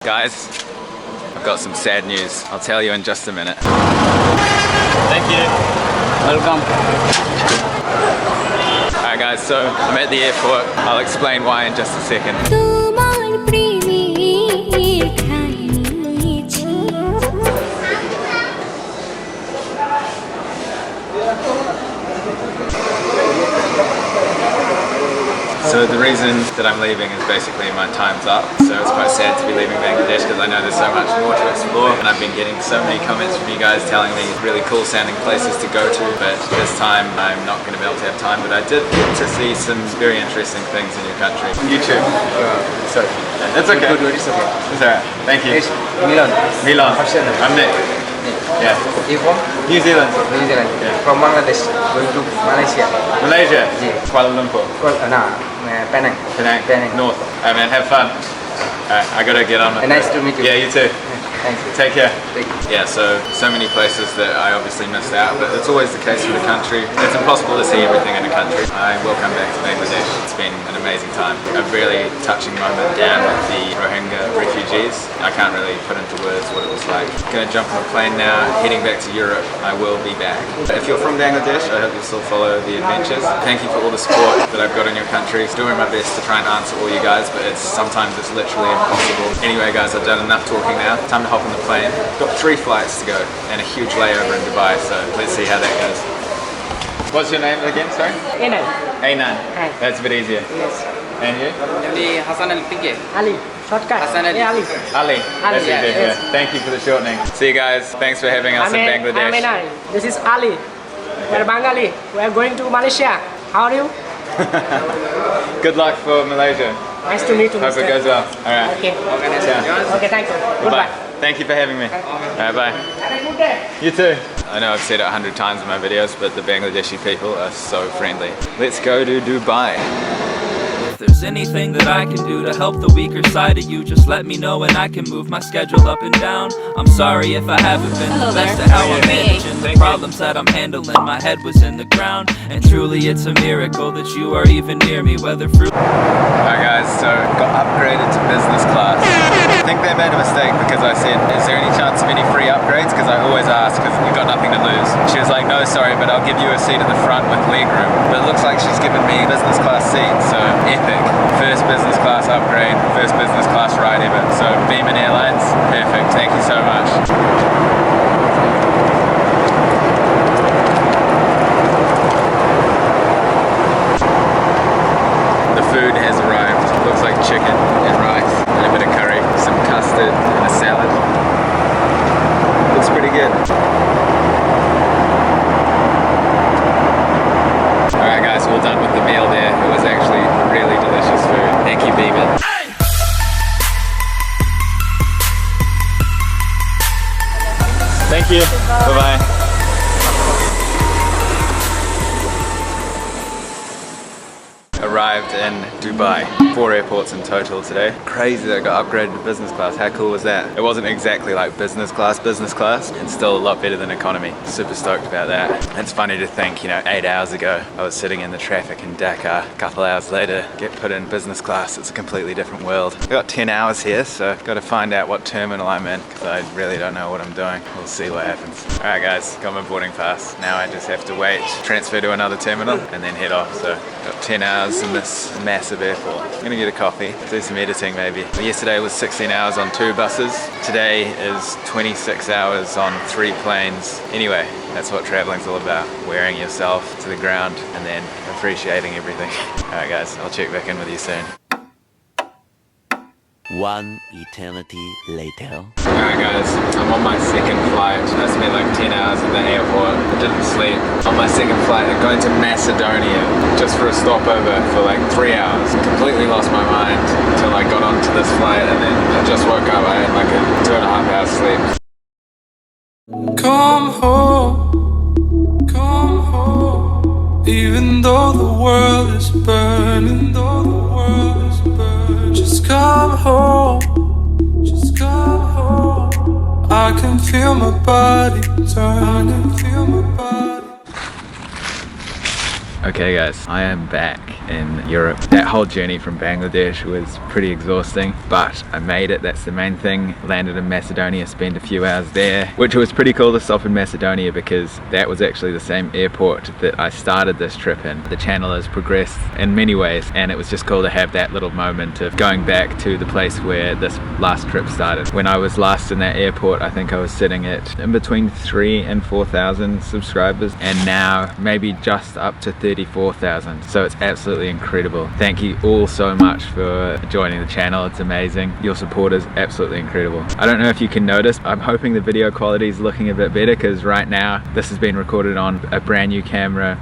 Guys, I've got some sad news. I'll tell you in just a minute. Thank you. Welcome. Alright guys, so I'm at the airport. I'll explain why in just a second. So the reason that I'm leaving is basically my time's up. So it's quite sad to be leaving Bangladesh because I know there's so much more to explore, and I've been getting so many comments from you guys telling me really cool sounding places to go to, but this time I'm not going to be able to have time. But I did get to see some very interesting things in your country. YouTube. Sorry. That's okay. It's alright. Thank you. Milan. Milan. I'm Nick. Yeah. You from? New Zealand. New Zealand. Yeah. From Bangladesh, going to Malaysia. Malaysia? Yeah. Kuala Lumpur. Penang. Penang. North. Alright man, have fun. Alright, I gotta get on with it. Nice to meet you. Yeah, you too. Thank you. Take care. Thank you. Yeah, so many places that I obviously missed out, but it's always the case with a country. It's impossible to see everything in a country. I will come back to Bangladesh. It's been an amazing time. A really touching moment down with the Rohingya refugees. I can't really put into words what it was like. Gonna jump on a plane now, heading back to Europe. I will be back. If you're from Bangladesh, I hope you'll still follow the adventures. Thank you for all the support that I've got in your country. Doing my best to try and answer all you guys, but sometimes it's literally impossible. Anyway guys, I've done enough talking now. Time to hop on the plane. Got 3 flights to go and a huge layover in Dubai, so let's see how that goes. What's your name again, sorry? Anan. Anan. Hi. That's a bit easier. Yes. And you? Ali. Shortcut. Yeah, Ali. Ali. That's yeah, easy. yes. Yeah. Thank you for the shortening. See you guys. Thanks for having us in Bangladesh. I'm Anan. This is Ali. We're Bengali. We're going to Malaysia. How are you? Good luck for Malaysia. Nice to meet you. Hope it goes well. Alright. Okay. Ciao. Okay, thank you. Goodbye. Goodbye. Thank you for having me. Alright, bye. Have a good day. You too. I know I've said it 100 times in my videos, but the Bangladeshi people are so friendly. Let's go to Dubai. If there's anything that I can do to help the weaker side of you, just let me know and I can move my schedule up and down. I'm sorry if I haven't been the best at how I'm managing the problems that I'm handling. My head was in the ground, and truly it's a miracle that you are even near me, whether through... Alright guys, so got upgraded to business class. I think they made a mistake because I said, is there any chance of any free upgrades? Because I always ask because you've got nothing to lose. She was like, no sorry, but I'll give you a seat at the front with leg room. But it looks like she's given me a business class seat, so epic. First business class upgrade, first business class ride ever. So Beeman Airlines, perfect. Thank you so much. The food has arrived. Looks like chicken and rice and a bit of curry, some custard and a salad. Looks pretty good. Alright guys, all done with the meal there. It was actually really delicious food. Thank you, Beeman. Thank you. Bye-bye. Arrived in Dubai. 4 airports in total today. Crazy that I got upgraded to business class. How cool was that? It wasn't exactly like business class, and still a lot better than economy. Super stoked about that. It's funny to think, you know, 8 hours ago I was sitting in the traffic in Dhaka. A couple hours later, get put in business class. It's a completely different world. I've got 10 hours here, so got to find out what terminal I'm in because I really don't know what I'm doing. We'll see what happens. Alright guys, got my boarding pass. Now I just have to wait, transfer to another terminal and then head off. So got 10 hours in this massive airport. I'm gonna get a coffee, do some editing maybe. Yesterday was 16 hours on 2 buses. Today is 26 hours on 3 planes. Anyway, that's what traveling's all about. Wearing yourself to the ground and then appreciating everything. Alright guys, I'll check back in with you soon. One eternity later. Alright guys, I'm on my second flight. I spent like 10 hours at the airport. I didn't sleep. On my second flight, I'm going to Macedonia just for a stopover for like 3 hours. Completely lost my mind until I got onto this flight and then I just woke up. I had like a 2.5 hours sleep. Come home, even though the world is burning, just come home, I can feel my body turning, Okay guys, I am back in Europe. That whole journey from Bangladesh was pretty exhausting, but I made it, that's the main thing. Landed in Macedonia, spent a few hours there, which was pretty cool to stop in Macedonia because that was actually the same airport that I started this trip in. The channel has progressed in many ways, and it was just cool to have that little moment of going back to the place where this last trip started. When I was last in that airport, I think I was sitting at in between 3,000 and 4,000 subscribers, and now maybe just up to 34,000. So it's absolutely incredible. Thank you all so much for joining the channel. It's amazing. Your support is absolutely incredible. I don't know if you can notice, I'm hoping the video quality is looking a bit better because right now this has been recorded on a brand new camera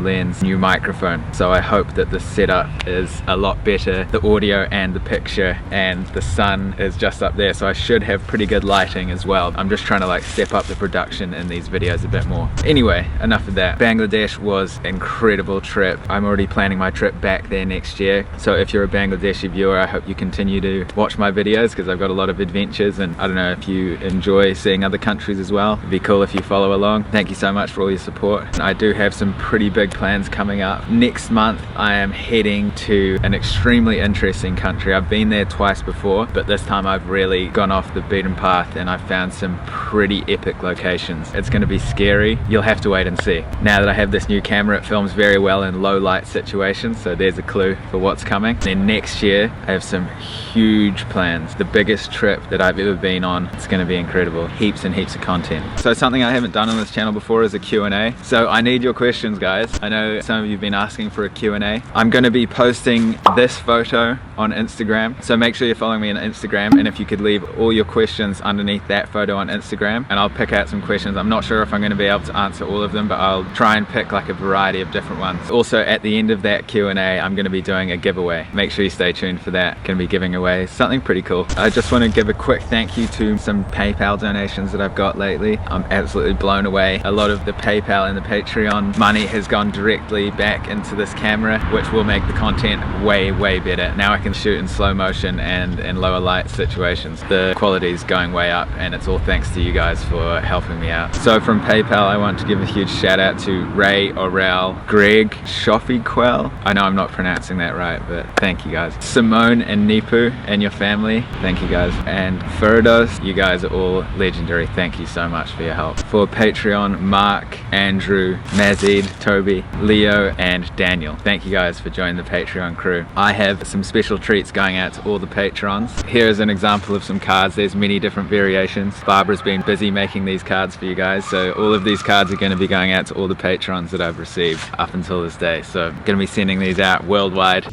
lens, new microphone. So I hope that the setup is a lot better, the audio and the picture, and the sun is just up there, so I should have pretty good lighting as well. I'm just trying to like step up the production in these videos a bit more. Anyway, enough of that. Bangladesh was an incredible trip. I'm already planning my trip back there next year, so if you're a Bangladeshi viewer, I hope you continue to watch my videos because I've got a lot of adventures, and I don't know if you enjoy seeing other countries as well. It'd be cool if you follow along. Thank you so much for all your support. I do have some pretty big plans coming up. Next month I am heading to an extremely interesting country. I've been there twice before, but this time I've really gone off the beaten path and I've found some pretty epic locations. It's going to be scary. You'll have to wait and see. Now that I have this new camera, it films very well in low light situations, so there's a clue for what's coming. Then next year I have some huge plans. The biggest trip that I've ever been on. It's going to be incredible. Heaps and heaps of content. So something I haven't done on this channel before is a Q&A. So I need your questions, guys. I know some of you have been asking for a Q&A. I'm going to be posting this photo on Instagram, so make sure you're following me on Instagram, and if you could leave all your questions underneath that photo on Instagram, and I'll pick out some questions. I'm not sure if I'm going to be able to answer all of them, but I'll try and pick like a variety of different ones. Also, at the end of that Q&A, I'm going to be doing a giveaway. Make sure you stay tuned for that. Going to be giving away something pretty cool. I just want to give a quick thank you to some PayPal donations that I've got lately. I'm absolutely blown away. A lot of the PayPal and the Patreon money has gone directly back into this camera, which will make the content way better. Now I can shoot in slow motion and in lower light situations. The quality is going way up, and it's all thanks to you guys for helping me out. So from PayPal, I want to give a huge shout out to Ray, Orel, Greg, Shofiquel. I know I'm not pronouncing that right, but thank you guys. Simone and Nipu and your family, thank you guys. And Furdos, you guys are all legendary. Thank you so much for your help. For Patreon, Mark, Andrew, Mazid, Toby, Leo, and Daniel. Thank you guys for joining the Patreon crew. I have some special treats going out to all the patrons. Here is an example of some cards. There's many different variations. Barbara's been busy making these cards for you guys, so all of these cards are going to be going out to all the patrons that I've received up until this day. So I'm going to be sending these out worldwide.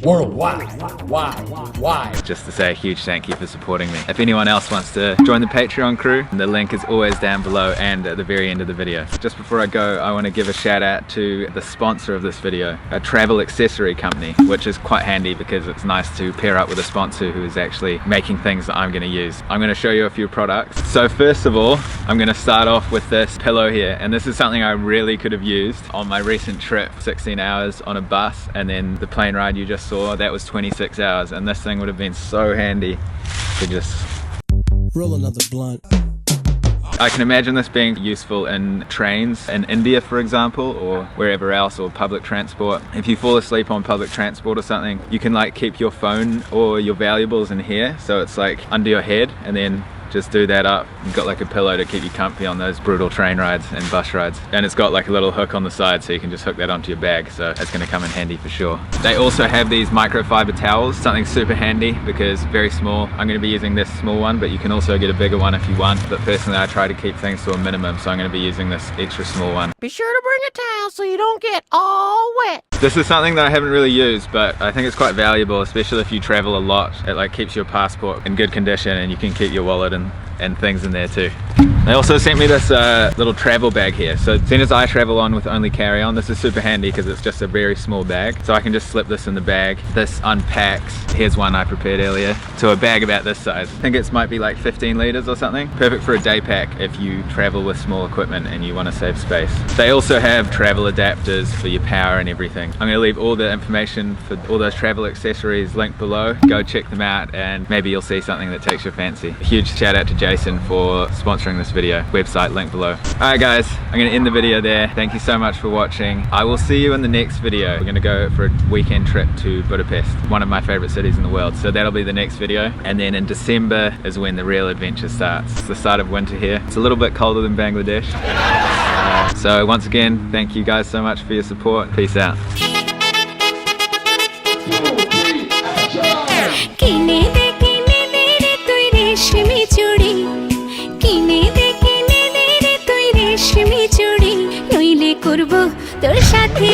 Just to say a huge thank you for supporting me. If anyone else wants to join the Patreon crew, the link is always down below and at the very end of the video. Just before I go, I want to give a shout out to the sponsor of this video, a travel accessory company, which is quite handy because it's nice to pair up with a sponsor who is actually making things that I'm going to use. I'm going to show you a few products. So first of all, I'm going to start off with this pillow here, and this is something I really could have used on my recent trip. 16 hours on a bus, and then the plane ride you just saw, that was 26 hours, and this thing would have been so handy to just roll another blunt. I can imagine this being useful in trains in India, for example, or wherever else, or public transport. If you fall asleep on public transport or something, you can like keep your phone or your valuables in here, so it's like under your head, and then just do that up. You've got like a pillow to keep you comfy on those brutal train rides and bus rides. And it's got like a little hook on the side, so you can just hook that onto your bag, so it's going to come in handy for sure. They also have these microfiber towels, something super handy because very small. I'm going to be using this small one, but you can also get a bigger one if you want. But personally, I try to keep things to a minimum, so I'm going to be using this extra small one. Be sure to bring a towel so you don't get all wet. This is something that I haven't really used, but I think it's quite valuable, especially if you travel a lot. It like keeps your passport in good condition, and you can keep your wallet and things in there too. They also sent me this little travel bag here. So seeing as I travel on with only carry-on, this is super handy because it's just a very small bag. So I can just slip this in the bag. This unpacks, here's one I prepared earlier, to a bag about this size. I think it might be like 15 liters or something. Perfect for a day pack if you travel with small equipment and you want to save space. They also have travel adapters for your power and everything. I'm going to leave all the information for all those travel accessories linked below. Go check them out and maybe you'll see something that takes your fancy. A huge shout out to Jason for sponsoring this video. Website link below. Alright guys, I'm gonna end the video there. Thank you so much for watching. I will see you in the next video. We're gonna go for a weekend trip to Budapest, one of my favorite cities in the world. So that'll be the next video. And then in December is when the real adventure starts. It's the start of winter here. It's a little bit colder than Bangladesh. So once again, thank you guys so much for your support. Peace out. তোর সাথে